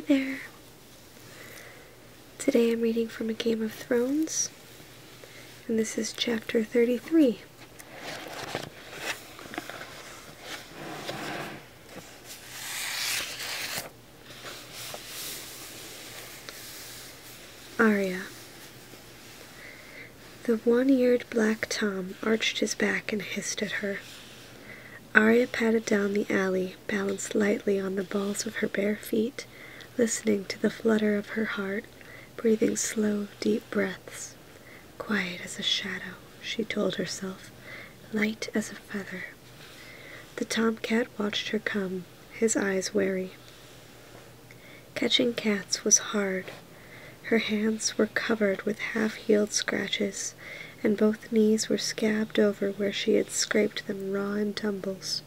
there. Today I'm reading from A Game of Thrones, and this is chapter 33. Arya. The one-eared black Tom arched his back and hissed at her. Arya padded down the alley, balanced lightly on the balls of her bare feet, listening to the flutter of her heart, breathing slow, deep breaths. Quiet as a shadow, she told herself, light as a feather. The tomcat watched her come, his eyes wary. Catching cats was hard. Her hands were covered with half-healed scratches, and both knees were scabbed over where she had scraped them raw in tumbles.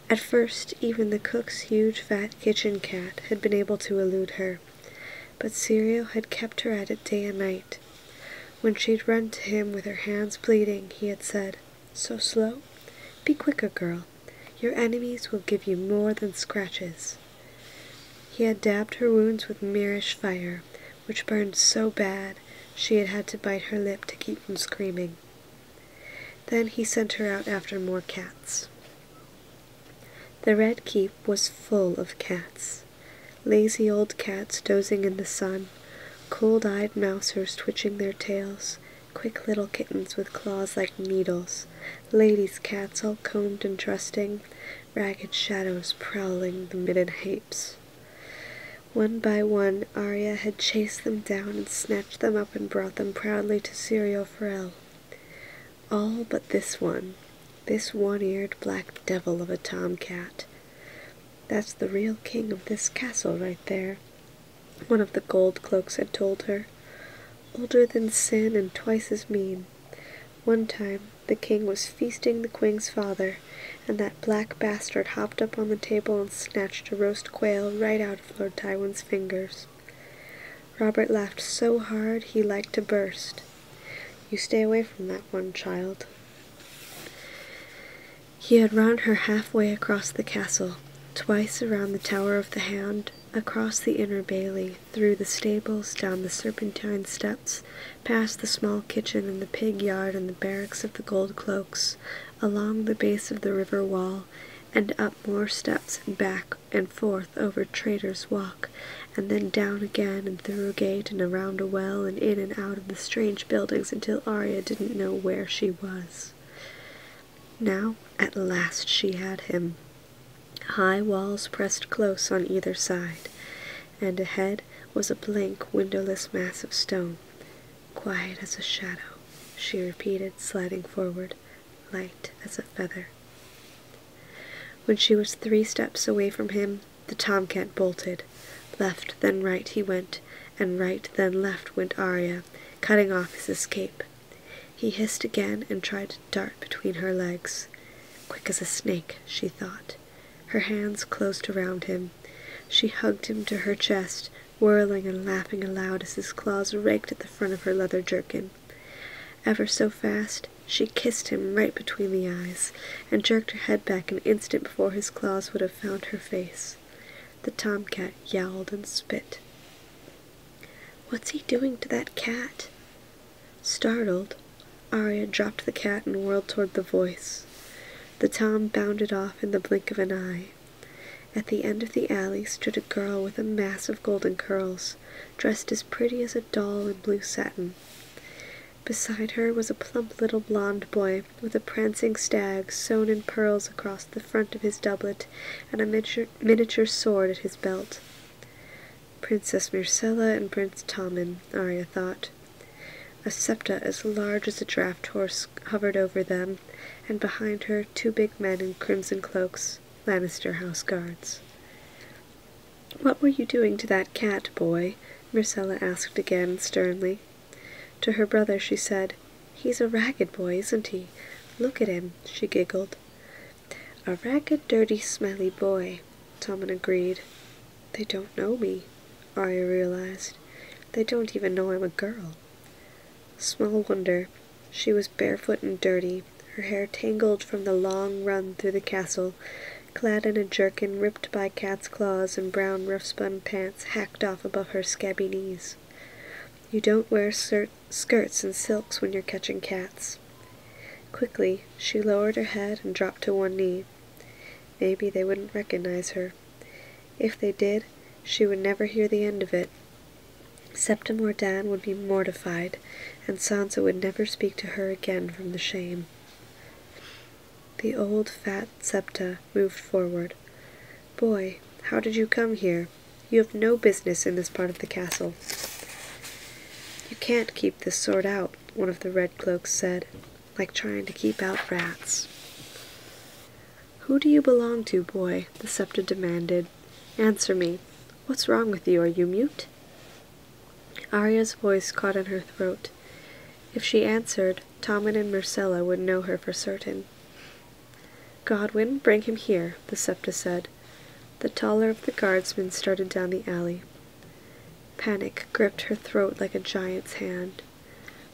At first, even the cook's huge fat kitchen cat had been able to elude her, but Syrio had kept her at it day and night. When she'd run to him with her hands bleeding, he had said, "So slow? Be quicker, girl. Your enemies will give you more than scratches." He had dabbed her wounds with Mirish fire, which burned so bad she had had to bite her lip to keep from screaming. Then he sent her out after more cats. The Red Keep was full of cats. Lazy old cats dozing in the sun, cold-eyed mousers twitching their tails, quick little kittens with claws like needles, ladies' cats all combed and trusting, ragged shadows prowling the midden heaps. One by one, Arya had chased them down and snatched them up and brought them proudly to Syrio Forel. All but this one-eared black devil of a tomcat. "That's the real king of this castle right there," one of the gold cloaks had told her. "Older than sin and twice as mean. One time the king was feasting the queen's father, and that black bastard hopped up on the table and snatched a roast quail right out of Lord Tywin's fingers. Robert laughed so hard he liked to burst. You stay away from that one, child." He had run her halfway across the castle, twice around the Tower of the Hand, across the inner bailey, through the stables, down the serpentine steps, past the small kitchen and the pig yard and the barracks of the gold cloaks, along the base of the river wall, and up more steps and back and forth over Traitor's Walk, and then down again and through a gate and around a well and in and out of the strange buildings until Arya didn't know where she was. Now, at last, she had him. High walls pressed close on either side, and ahead was a blank, windowless mass of stone. "Quiet as a shadow," she repeated, sliding forward, light as a feather. When she was 3 steps away from him, the tomcat bolted. Left then right he went, and right then left went Arya, cutting off his escape. He hissed again and tried to dart between her legs. Quick as a snake, she thought. Her hands closed around him. She hugged him to her chest, whirling and laughing aloud as his claws raked at the front of her leather jerkin. Ever so fast, she kissed him right between the eyes, and jerked her head back an instant before his claws would have found her face. The tomcat yowled and spit. "What's he doing to that cat?" Startled, Arya dropped the cat and whirled toward the voice. The tom bounded off in the blink of an eye. At the end of the alley stood a girl with a mass of golden curls, dressed as pretty as a doll in blue satin. Beside her was a plump little blond boy with a prancing stag sewn in pearls across the front of his doublet and a miniature sword at his belt. Princess Myrcella and Prince Tommen, Arya thought. A septa as large as a draft horse hovered over them, and behind her 2 big men in crimson cloaks, Lannister house guards. "What were you doing to that cat, boy?" Myrcella asked again, sternly. To her brother she said, "He's a ragged boy, isn't he? Look at him," she giggled. "A ragged, dirty, smelly boy," Tommen agreed. "They don't know me," Arya realized. "They don't even know I'm a girl." Small wonder. She was barefoot and dirty, her hair tangled from the long run through the castle, clad in a jerkin ripped by cat's claws and brown rough-spun pants hacked off above her scabby knees. You don't wear skirts and silks when you're catching cats. Quickly, she lowered her head and dropped to one knee. Maybe they wouldn't recognize her. If they did, she would never hear the end of it. Septa Mordan would be mortified, and Sansa would never speak to her again from the shame. The old, fat Septa moved forward. "Boy, how did you come here? You have no business in this part of the castle." "You can't keep this sword out," one of the red cloaks said, "like trying to keep out rats." "Who do you belong to, boy?" the Septa demanded. "Answer me. What's wrong with you? Are you mute?" Arya's voice caught in her throat. If she answered, Tommen and Myrcella would know her for certain. "Godwyn, bring him here," the Septa said. The taller of the guardsmen started down the alley. Panic gripped her throat like a giant's hand.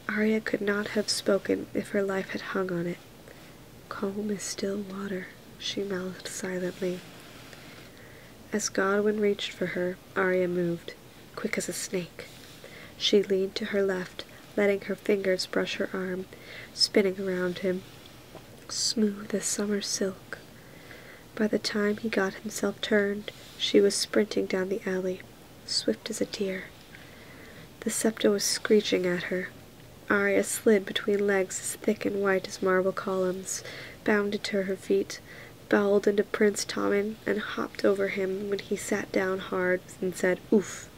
Arya could not have spoken if her life had hung on it. "Calm as still water," she mouthed silently. As Godwyn reached for her, Arya moved, quick as a snake. She leaned to her left, letting her fingers brush her arm, spinning around him, smooth as summer silk. By the time he got himself turned, she was sprinting down the alley, swift as a deer. The Septa was screeching at her. Arya slid between legs as thick and white as marble columns, bounded to her feet, bowled into Prince Tommen, and hopped over him when he sat down hard and said, "Oof!"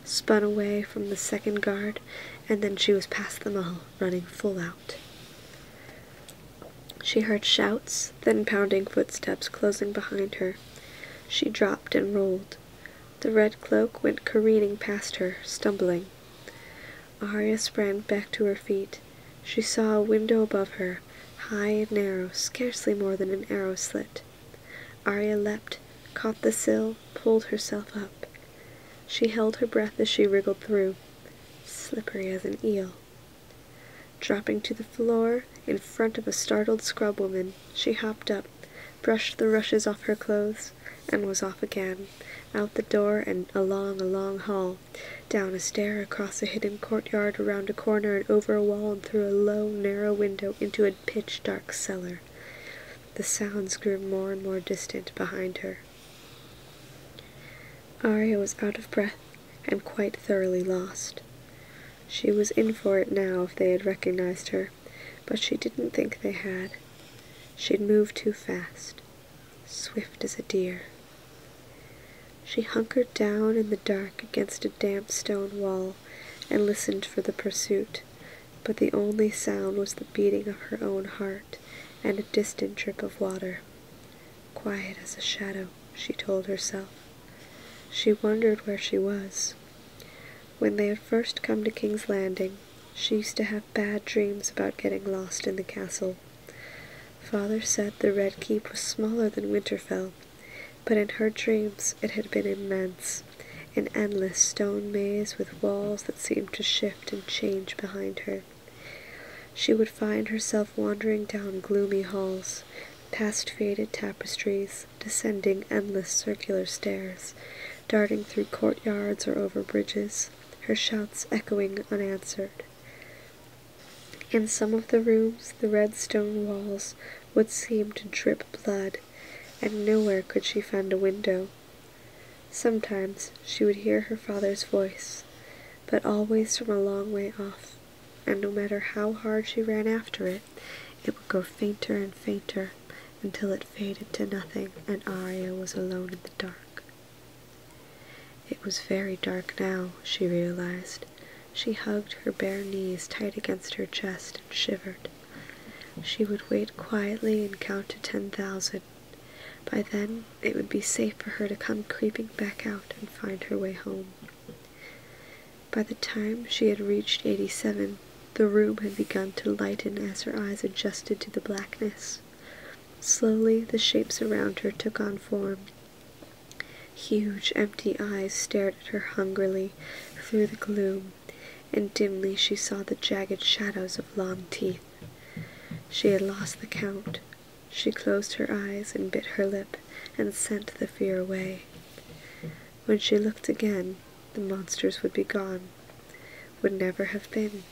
spun away from the second guard, and then she was past them all, running full out. She heard shouts, then pounding footsteps closing behind her. She dropped and rolled. The red cloak went careening past her, stumbling. Arya sprang back to her feet. She saw a window above her, high and narrow, scarcely more than an arrow slit. Arya leapt, caught the sill, pulled herself up. She held her breath as she wriggled through, slippery as an eel. Dropping to the floor, in front of a startled scrubwoman, she hopped up, brushed the rushes off her clothes, and was off again, out the door and along a long hall, down a stair across a hidden courtyard, around a corner and over a wall and through a low, narrow window into a pitch-dark cellar. The sounds grew more and more distant behind her. Arya was out of breath and quite thoroughly lost. She was in for it now if they had recognized her, but she didn't think they had. She'd moved too fast, swift as a deer. She hunkered down in the dark against a damp stone wall and listened for the pursuit, but the only sound was the beating of her own heart and a distant drip of water. Quiet as a shadow, she told herself. She wondered where she was. When they had first come to King's Landing, she used to have bad dreams about getting lost in the castle. Father said the Red Keep was smaller than Winterfell, but in her dreams it had been immense, an endless stone maze with walls that seemed to shift and change behind her. She would find herself wandering down gloomy halls, past faded tapestries, descending endless circular stairs, darting through courtyards or over bridges, her shouts echoing unanswered. In some of the rooms, the red stone walls would seem to drip blood, and nowhere could she find a window. Sometimes she would hear her father's voice, but always from a long way off, and no matter how hard she ran after it, it would grow fainter and fainter until it faded to nothing and Arya was alone in the dark. It was very dark now, she realized. She hugged her bare knees tight against her chest and shivered. She would wait quietly and count to 10,000. By then, it would be safe for her to come creeping back out and find her way home. By the time she had reached 87, the room had begun to lighten as her eyes adjusted to the blackness. Slowly, the shapes around her took on form. Huge, empty eyes stared at her hungrily through the gloom, and dimly she saw the jagged shadows of long teeth. She had lost the count. She closed her eyes and bit her lip and sent the fear away. When she looked again, the monsters would be gone, would never have been.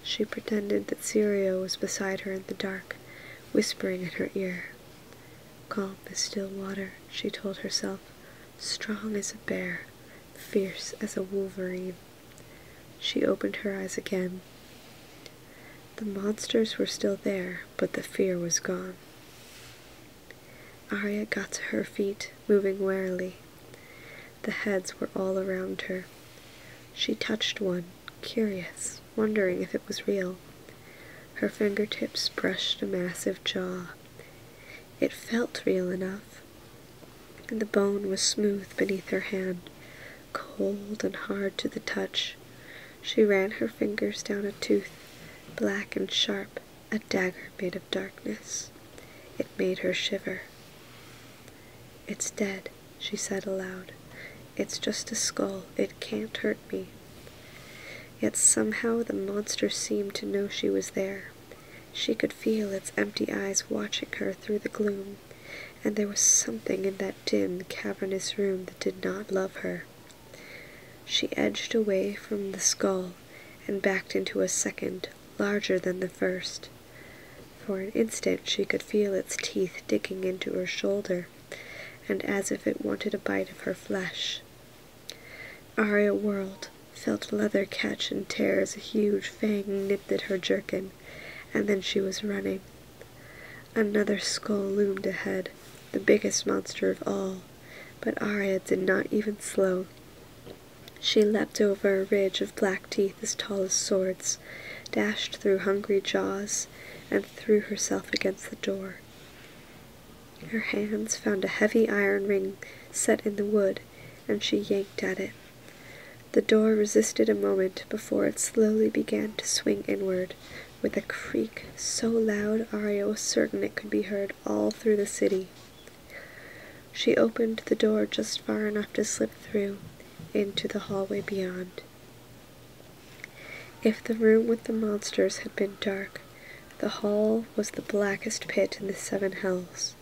She pretended that Syria was beside her in the dark, whispering in her ear. Calm as still water, she told herself, strong as a bear, fierce as a wolverine. She opened her eyes again. The monsters were still there, but the fear was gone. Arya got to her feet, moving warily. The heads were all around her. She touched one, curious, wondering if it was real. Her fingertips brushed a massive jaw. It felt real enough. The bone was smooth beneath her hand, cold and hard to the touch. She ran her fingers down a tooth, black and sharp, a dagger made of darkness. It made her shiver. "It's dead," she said aloud. "It's just a skull. It can't hurt me." Yet somehow the monster seemed to know she was there. She could feel its empty eyes watching her through the gloom, and there was something in that dim, cavernous room that did not love her. She edged away from the skull and backed into a second, larger than the first. For an instant she could feel its teeth digging into her shoulder, and as if it wanted a bite of her flesh. Arya whirled, felt leather catch and tear as a huge fang nipped at her jerkin, and then she was running. Another skull loomed ahead, the biggest monster of all, but Arya did not even slow. She leapt over a ridge of black teeth as tall as swords, dashed through hungry jaws, and threw herself against the door. Her hands found a heavy iron ring set in the wood, and she yanked at it. The door resisted a moment before it slowly began to swing inward, with a creak so loud Arya was certain it could be heard all through the city. She opened the door just far enough to slip through, into the hallway beyond. If the room with the monsters had been dark, the hall was the blackest pit in the 7 hells.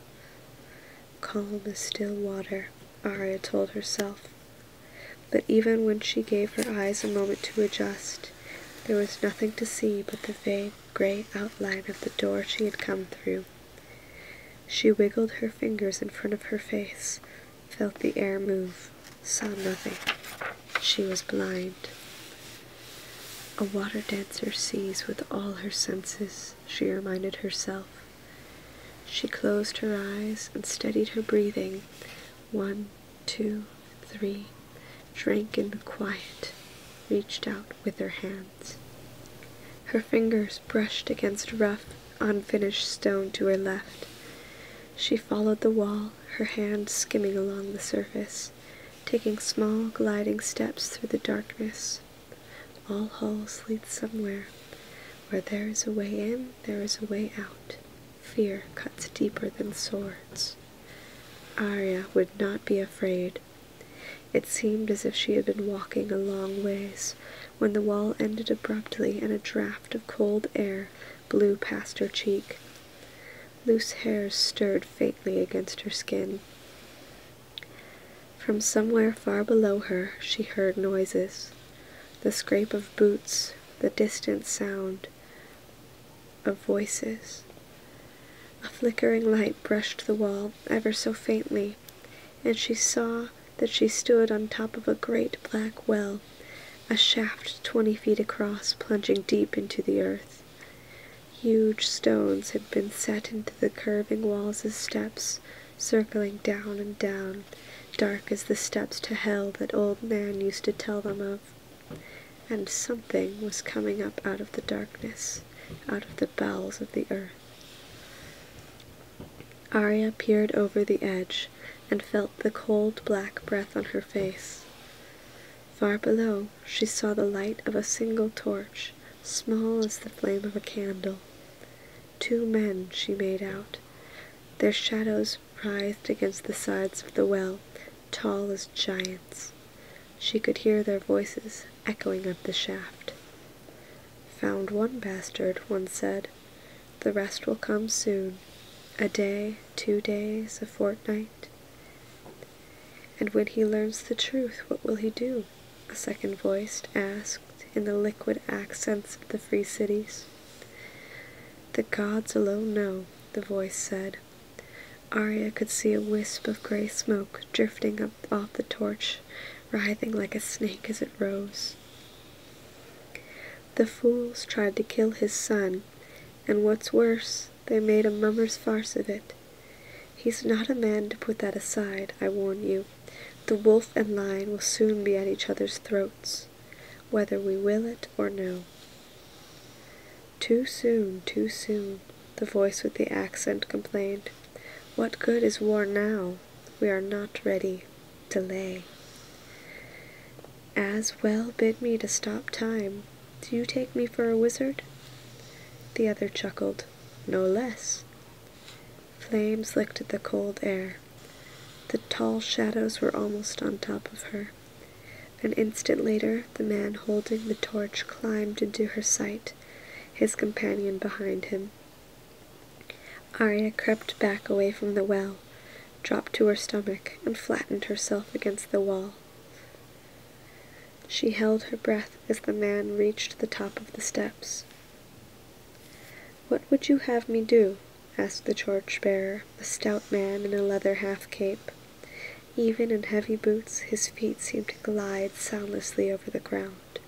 Calm as still water, Arya told herself. But even when she gave her eyes a moment to adjust, there was nothing to see but the vague gray outline of the door she had come through. She wiggled her fingers in front of her face, felt the air move, saw nothing. She was blind. A water dancer sees with all her senses, she reminded herself. She closed her eyes and steadied her breathing. 1, 2, 3, drank in the quiet, reached out with her hands. Her fingers brushed against rough, unfinished stone to her left. She followed the wall, her hands skimming along the surface, taking small gliding steps through the darkness. All halls lead somewhere. Where there is a way in, there is a way out. Fear cuts deeper than swords. Arya would not be afraid. It seemed as if she had been walking a long ways, when the wall ended abruptly and a draught of cold air blew past her cheek. Loose hairs stirred faintly against her skin. From somewhere far below her she heard noises. The scrape of boots, the distant sound of voices. A flickering light brushed the wall ever so faintly, and she saw that she stood on top of a great black well, a shaft 20 feet across plunging deep into the earth. Huge stones had been set into the curving walls as steps, circling down and down, dark as the steps to hell that old Nan used to tell them of. And something was coming up out of the darkness, out of the bowels of the earth. Arya peered over the edge and felt the cold black breath on her face. Far below, she saw the light of a single torch, small as the flame of a candle. 2 men she made out. Their shadows writhed against the sides of the well, tall as giants. She could hear their voices echoing up the shaft. "Found one bastard," one said. "The rest will come soon. A day, 2 days, a fortnight. And when he learns the truth, what will he do? A second voice asked in the liquid accents of the free cities. The gods alone know, the voice said. Arya could see a wisp of gray smoke drifting up off the torch, writhing like a snake as it rose. The fools tried to kill his son, and what's worse, they made a mummer's farce of it. He's not a man to put that aside, I warn you. The wolf and lion will soon be at each other's throats, whether we will it or no. Too soon, the voice with the accent complained. What good is war now? We are not ready. Delay. As well bid me to stop time. Do you take me for a wizard? The other chuckled. No less. Flames licked at the cold air. The tall shadows were almost on top of her. An instant later, the man holding the torch climbed into her sight, his companion behind him. Arya crept back away from the well, dropped to her stomach, and flattened herself against the wall. She held her breath as the man reached the top of the steps. "What would you have me do?" asked the torch-bearer, a stout man in a leather half-cape. Even in heavy boots, his feet seemed to glide soundlessly over the ground.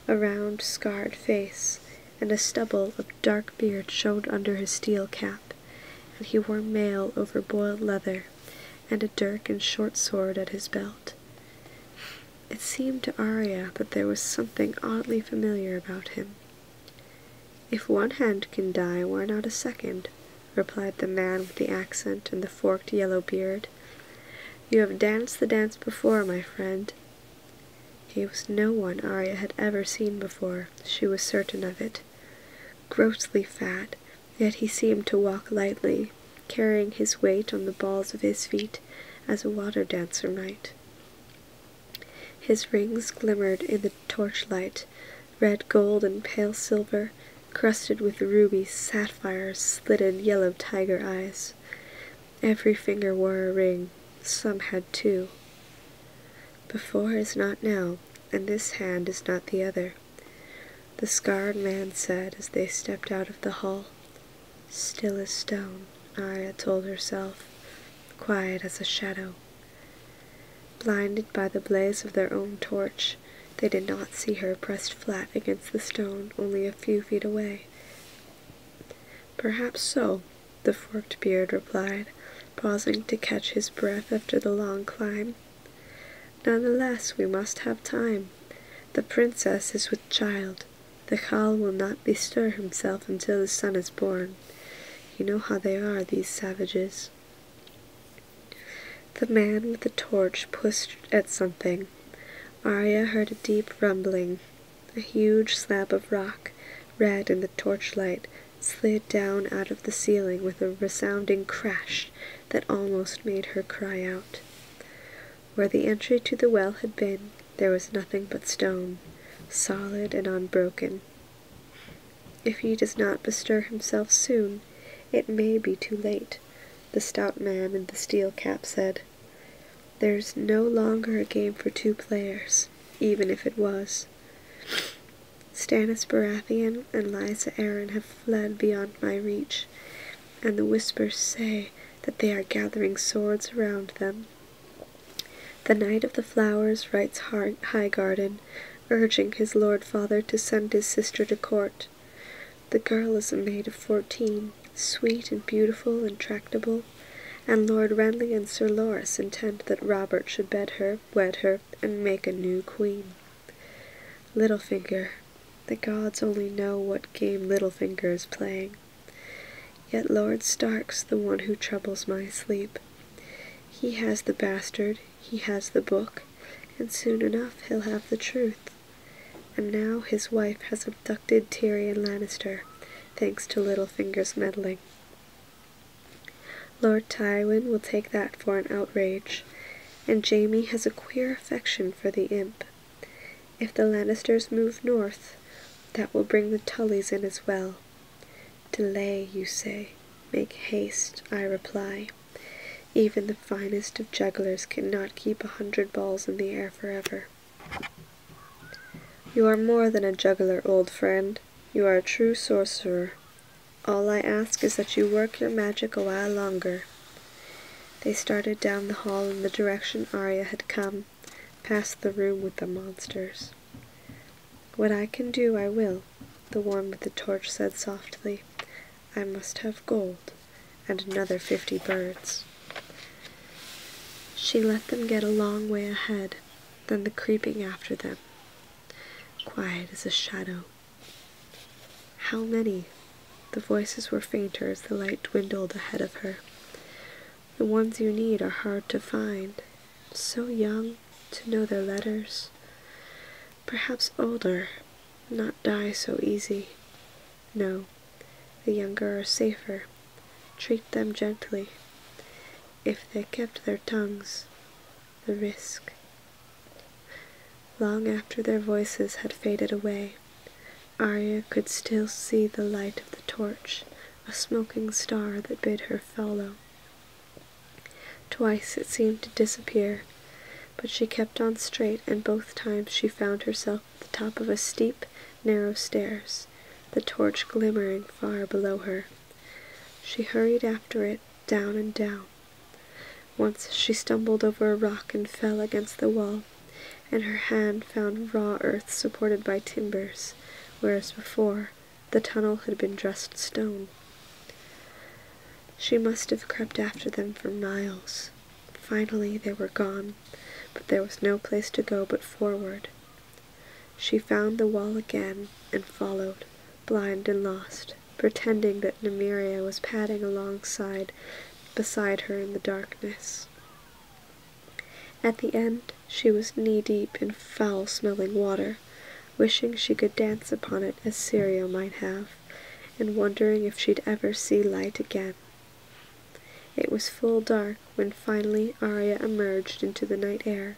A round, scarred face and a stubble of dark beard showed under his steel cap, and he wore mail over boiled leather, and a dirk and short sword at his belt. It seemed to Arya that there was something oddly familiar about him. "If one hand can die, why not a second?" replied the man with the accent and the forked yellow beard. "You have danced the dance before, my friend." He was no one Arya had ever seen before, she was certain of it. Grossly fat, yet he seemed to walk lightly, carrying his weight on the balls of his feet as a water dancer might. His rings glimmered in the torchlight, red gold and pale silver, crusted with ruby sapphires, slitted yellow tiger eyes. Every finger wore a ring, some had 2. Before is not now, and this hand is not the other, the scarred man said as they stepped out of the hall. Still as stone, Arya told herself, quiet as a shadow. Blinded by the blaze of their own torch, they did not see her pressed flat against the stone only a few feet away. "Perhaps so," the forked beard replied, pausing to catch his breath after the long climb. "Nonetheless, we must have time. The princess is with child. The Khal will not bestir himself until his son is born. You know how they are, these savages." The man with the torch pushed at something. Arya heard a deep rumbling. A huge slab of rock, red in the torchlight, slid down out of the ceiling with a resounding crash that almost made her cry out. Where the entry to the well had been, there was nothing but stone, solid and unbroken. "If he does not bestir himself soon, it may be too late," the stout man in the steel cap said. "There's no longer a game for 2 players, even if it was. Stannis Baratheon and Lysa Arryn have fled beyond my reach, and the whispers say that they are gathering swords around them. The Knight of the Flowers writes Highgarden, urging his lord father to send his sister to court. The girl is a maid of 14, sweet and beautiful and tractable, and Lord Renly and Sir Loras intend that Robert should wed her, and make a new queen. Littlefinger, the gods only know what game Littlefinger is playing. Yet Lord Stark's the one who troubles my sleep. He has the bastard, he has the book, and soon enough he'll have the truth. And now his wife has abducted Tyrion Lannister, thanks to Littlefinger's meddling. Lord Tywin will take that for an outrage, and Jaime has a queer affection for the imp. If the Lannisters move north, that will bring the Tullys in as well. Delay, you say. make haste," I reply. "Even the finest of jugglers cannot keep 100 balls in the air forever." "You are more than a juggler, old friend. You are a true sorcerer. All I ask is that you work your magic a while longer." They started down the hall in the direction Arya had come, past the room with the monsters. "What I can do, I will," the one with the torch said softly. "I must have gold, and another 50 birds." She let them get a long way ahead, then the creeping after them, quiet as a shadow. "How many?" The voices were fainter as the light dwindled ahead of her. "The ones you need are hard to find. So young, to know their letters. Perhaps older, not die so easy. No, the younger are safer. Treat them gently. If they kept their tongues, the risk." Long after their voices had faded away, Arya could still see the light of the torch, a smoking star that bid her follow. Twice it seemed to disappear, but she kept on straight, and both times she found herself at the top of a steep, narrow stairs, the torch glimmering far below her. She hurried after it, down and down. Once she stumbled over a rock and fell against the wall, and her hand found raw earth supported by timbers, whereas before the tunnel had been dressed stone. She must have crept after them for miles. Finally they were gone, but there was no place to go but forward. She found the wall again and followed, blind and lost, pretending that Nymeria was padding alongside beside her in the darkness. At the end she was knee-deep in foul-smelling water, wishing she could dance upon it as Syria might have, and wondering if she'd ever see light again. It was full dark when finally Arya emerged into the night air.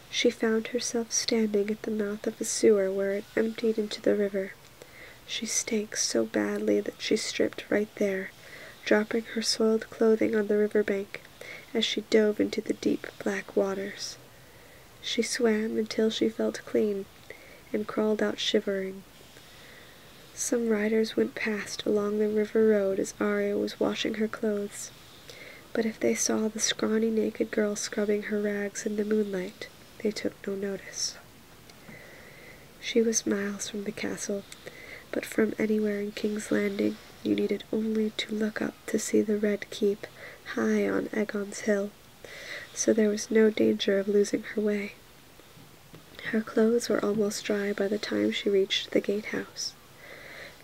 She found herself standing at the mouth of a sewer where it emptied into the river. She stank so badly that she stripped right there, dropping her soiled clothing on the river bank as she dove into the deep black waters. She swam until she felt clean, and crawled out shivering. Some riders went past along the river road as Arya was washing her clothes, but if they saw the scrawny naked girl scrubbing her rags in the moonlight, they took no notice. She was miles from the castle, but from anywhere in King's Landing you needed only to look up to see the Red Keep high on Aegon's hill, so there was no danger of losing her way. Her clothes were almost dry by the time she reached the gatehouse.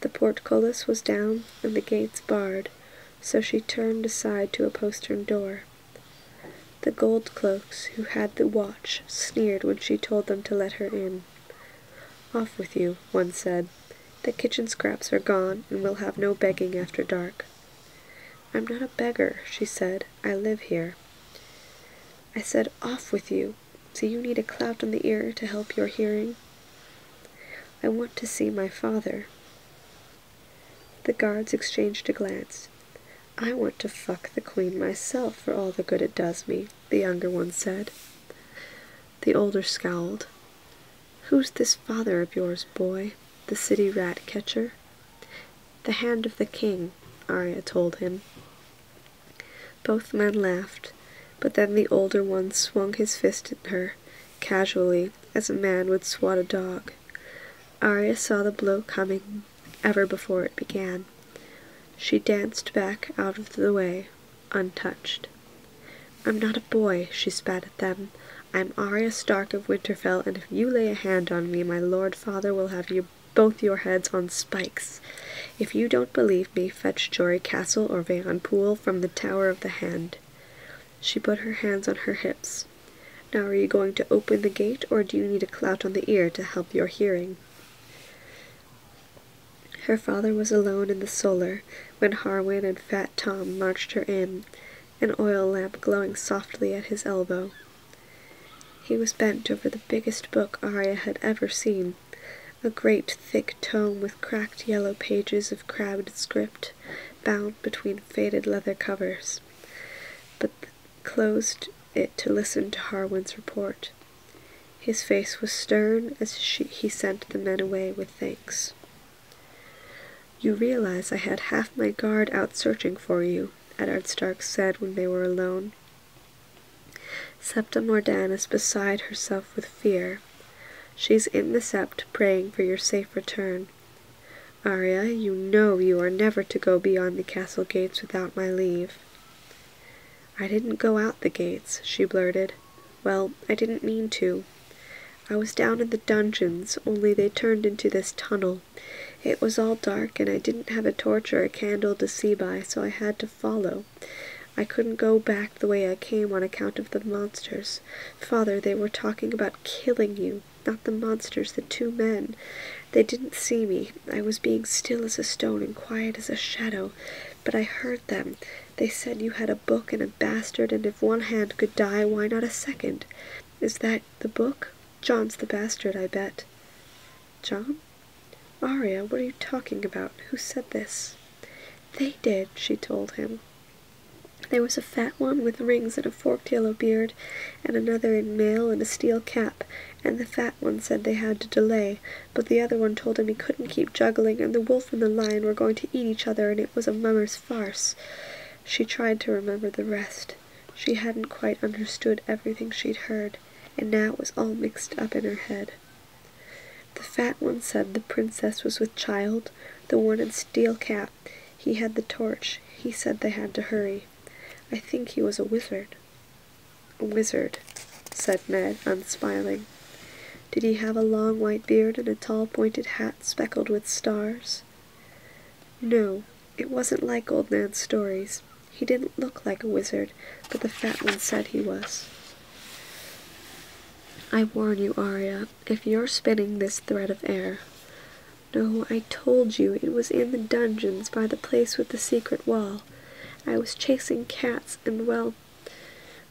The portcullis was down and the gates barred, so she turned aside to a postern door. The gold cloaks who had the watch sneered when she told them to let her in. "Off with you," one said. "The kitchen scraps are gone, and we'll have no begging after dark." "I'm not a beggar," she said. "I live here." "I said off with you. Do you need a clout on the ear to help your hearing?" "I want to see my father." The guards exchanged a glance. "I want to fuck the queen myself for all the good it does me," the younger one said. The older scowled. "Who's this father of yours, boy? The city rat catcher?" "The hand of the king," Arya told him. Both men laughed, but then the older one swung his fist at her, casually, as a man would swat a dog. Arya saw the blow coming ever before it began. She danced back out of the way, untouched. "I'm not a boy," she spat at them. "I'm Arya Stark of Winterfell, and if you lay a hand on me, my lord father will have both your heads on spikes. If you don't believe me, fetch Jory Castle or Veon Pool from the Tower of the Hand." She put her hands on her hips. "Now are you going to open the gate, or do you need a clout on the ear to help your hearing?" Her father was alone in the solar when Harwin and Fat Tom marched her in, an oil lamp glowing softly at his elbow. He was bent over the biggest book Arya had ever seen, a great thick tome with cracked yellow pages of crabbed script, bound between faded leather covers, but closed it to listen to Harwin's report. His face was stern as he sent the men away with thanks. "You realize I had half my guard out searching for you," Eddard Stark said when they were alone. Septa Mordan is beside herself with fear. She's in the sept praying for your safe return. Arya, you know you are never to go beyond the castle gates without my leave." "I didn't go out the gates," she blurted. "Well, I didn't mean to. I was down in the dungeons, only they turned into this tunnel. It was all dark, and I didn't have a torch or a candle to see by, so I had to follow. I couldn't go back the way I came on account of the monsters. Father, they were talking about killing you. Not the monsters, the 2 men. They didn't see me. I was being still as a stone and quiet as a shadow. But I heard them. They said you had a book and a bastard, and if one hand could die, why not a second? Is that the book? John's the bastard, I bet." "John? Arya, what are you talking about? Who said this?" "They did," she told him. "There was a fat one with rings and a forked yellow beard, and another in mail and a steel cap, and the fat one said they had to delay, but the other one told him he couldn't keep juggling, and the wolf and the lion were going to eat each other, and it was a mummer's farce." She tried to remember the rest. She hadn't quite understood everything she'd heard, and now it was all mixed up in her head. "The fat one said the princess was with child, the one in steel cap. He had the torch. He said they had to hurry. I think he was a wizard." "A wizard," said Ned, unsmiling. "Did he have a long white beard and a tall pointed hat speckled with stars?" "No, it wasn't like old Nan's stories. He didn't look like a wizard, but the fat one said he was." "I warn you, Arya, if you're spinning this thread of air—" "No, I told you it was in the dungeons by the place with the secret wall. I was chasing cats and, well—"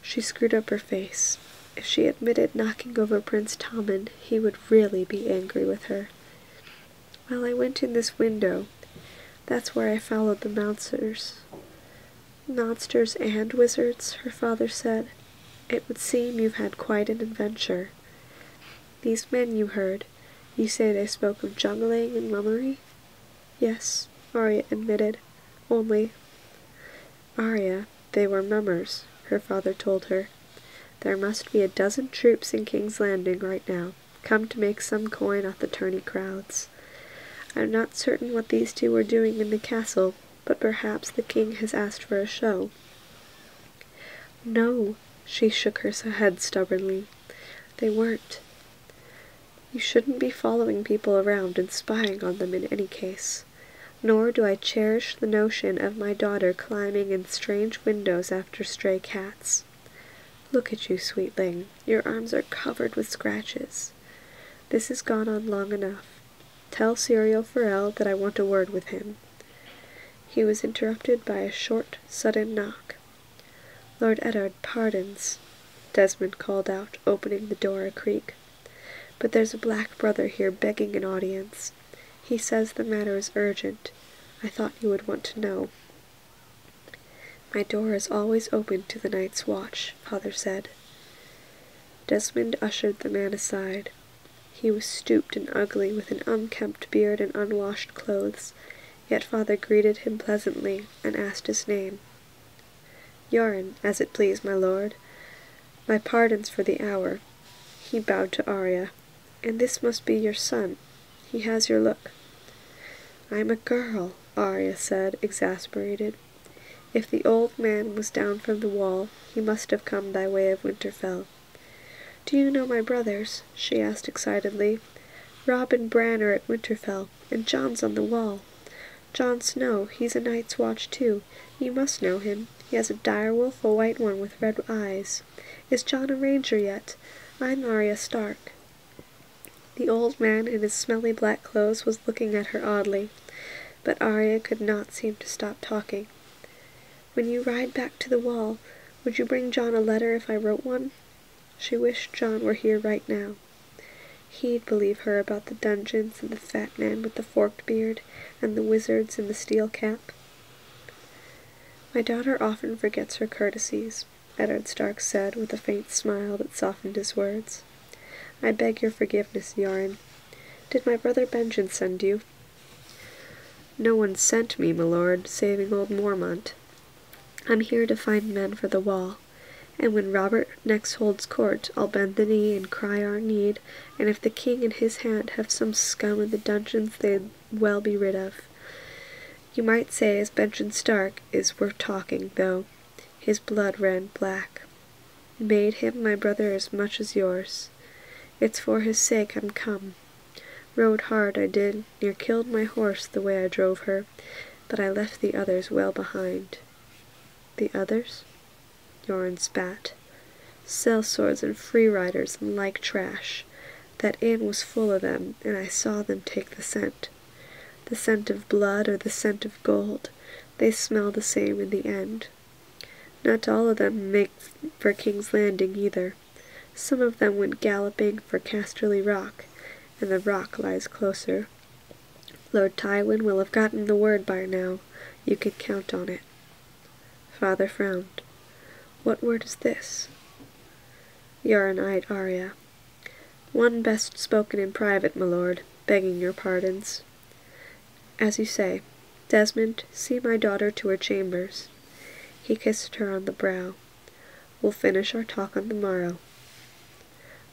She screwed up her face. If she admitted knocking over Prince Tommen, he would really be angry with her. "Well, I went in this window. That's where I followed the monsters." "Monsters and wizards," her father said. "It would seem you've had quite an adventure. These men you heard, you say they spoke of juggling and mummery?" "Yes," Arya admitted. "Only—" "Arya, they were mummers," her father told her. "There must be a dozen troops in King's Landing right now, come to make some coin off the tourney crowds. I'm not certain what these 2 were doing in the castle, but perhaps the king has asked for a show." "No," she shook her head stubbornly. "They weren't. You shouldn't be following people around and spying on them in any case. Nor do I cherish the notion of my daughter climbing in strange windows after stray cats. Look at you, sweetling. Your arms are covered with scratches. This has gone on long enough. Tell Serial Farrell that I want a word with him." He was interrupted by a short, sudden knock. "Lord Eddard pardons," Desmond called out, opening the door a creak. "But there's a black brother here begging an audience. He says the matter is urgent. I thought you would want to know." "My door is always open to the night's watch," Father said. Desmond ushered the man aside. He was stooped and ugly, with an unkempt beard and unwashed clothes, yet Father greeted him pleasantly and asked his name. "Yoren, as it please my lord. My pardons for the hour." He bowed to Arya. "And this must be your son. He has your look." "I'm a girl," Arya said, exasperated. "If the old man was down from the wall, he must have come by way of Winterfell." "Do you know my brothers?" she asked excitedly. "Rob and Bran are at Winterfell, and John's on the wall. Jon Snow, he's a Night's Watch too. You must know him. He has a direwolf, a white one with red eyes. Is Jon a ranger yet? I'm Arya Stark." The old man in his smelly black clothes was looking at her oddly, but Arya could not seem to stop talking. "When you ride back to the wall, would you bring Jon a letter if I wrote one?" She wished Jon were here right now. He'd believe her about the dungeons and the fat man with the forked beard and the wizards in the steel cap. My daughter often forgets her courtesies, Eddard Stark said with a faint smile that softened his words. I beg your forgiveness, Yoren. Did my brother Benjen send you? No one sent me, my lord, saving old Mormont. I'm here to find men for the wall, and when Robert next holds court, I'll bend the knee and cry our need, and if the king and his hand have some scum in the dungeons they'd well be rid of. You might say as Benjen Stark is worth talking, though. His blood ran black. Made him my brother as much as yours. It's for his sake I'm come. Rode hard I did, near killed my horse the way I drove her, but I left the others well behind. The others? Yoren spat. Sellswords and free-riders and like trash. That inn was full of them, and I saw them take the scent. The scent of blood or the scent of gold, they smell the same in the end. Not all of them make for King's Landing either. Some of them went galloping for Casterly Rock, and the rock lies closer. Lord Tywin will have gotten the word by now. You can count on it. Father frowned. What word is this? Yoren eyed Arya. One best spoken in private, my lord, begging your pardons. As you say. Desmond, see my daughter to her chambers. He kissed her on the brow. We'll finish our talk on the morrow.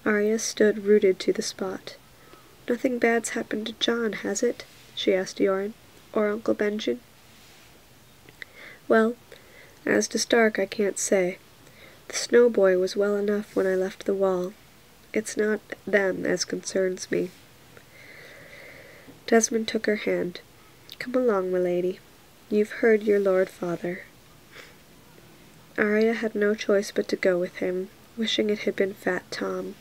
Arya stood rooted to the spot. Nothing bad's happened to John, has it? She asked Yoren. Or Uncle Benjen? Well, as to Stark I can't say. The snow boy was well enough when I left the wall. It's not them as concerns me. Desmond took her hand. Come along, my lady. You've heard your lord father. Arya had no choice but to go with him, wishing it had been Fat Tom.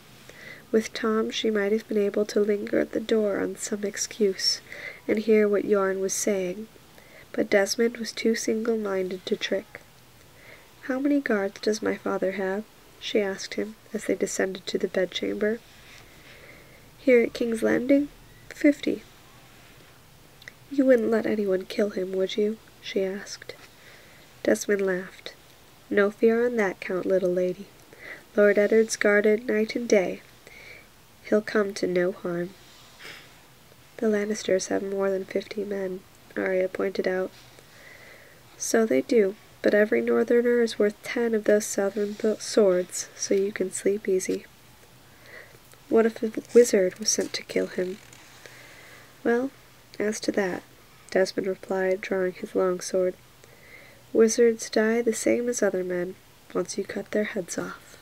With Tom she might have been able to linger at the door on some excuse, and hear what Yoren was saying, but Desmond was too single-minded to trick. How many guards does my father have? She asked him, as they descended to the bedchamber. Here at King's Landing? 50. You wouldn't let anyone kill him, would you? She asked. Desmond laughed. No fear on that count, little lady. Lord Eddard's guarded night and day. He'll come to no harm. The Lannisters have more than 50 men, Arya pointed out. So they do, but every northerner is worth 10 of those southern swords, so you can sleep easy. What if a wizard was sent to kill him? Well, as to that, Desmond replied, drawing his long sword. Wizards die the same as other men, once you cut their heads off.